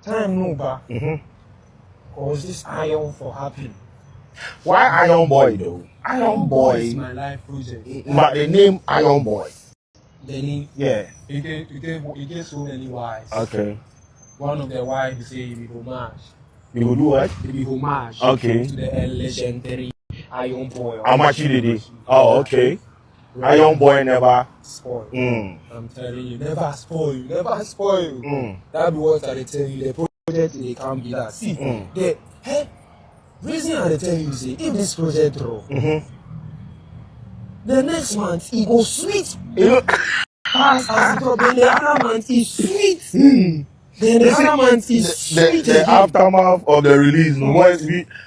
Time no ba. Cause this iron for happy. Why Iron Boy though? Iron Boy is my life project. But the name Iron Boy. The name? Yeah. It gets so many whys. Okay. One of the why he say it be homage. You will do what? It be homage. Okay. To the legendary Iron Boy. How much did it? Oh, okay. Iron Boy never spoil. I'm telling you, never spoil. Never spoil. That be what I tell you. The project they can't be that. See, the reason I tell you is if this project draw, the next month it go sweet. As the drop, then the other month is sweet. Then the other month is sweet. The aftermath of the release,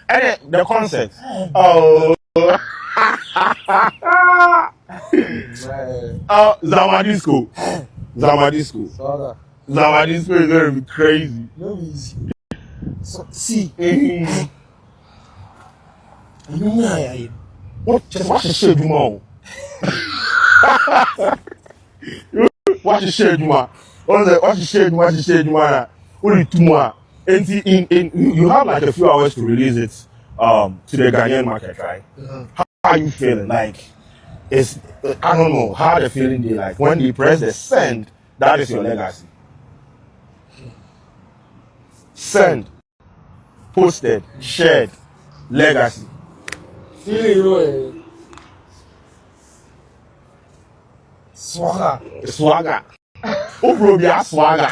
and the concert. Oh. Zamadisco. Zamadisco is going to be crazy. No easy. So, see. What the shit, Juma? What the shit, Juma? What the shit, Juma? Only 2 more. And you have like a few hours to release it to the Ghanaian market, right? How are you feeling? Like, I don't know how the feeling they like when they press the send. That is your legacy. Send, posted, shared, legacy. Swagger. Oh, bro, be a swagger.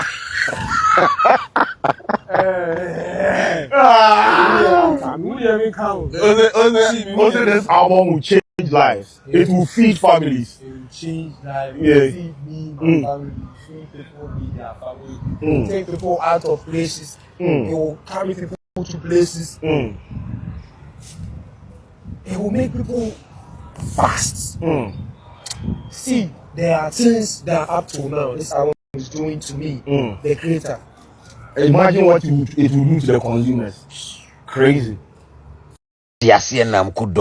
This album will change lives. It will feed families. It will change lives. Yeah. It will feed me, my family, feed people, feed their family. Take people out of places. It will carry people to places. It will make people fast. See, there are things that up to now this album is doing to me, the creator. Imagine what it will do to the consumers. Crazy. Yes, yeah, I'm good.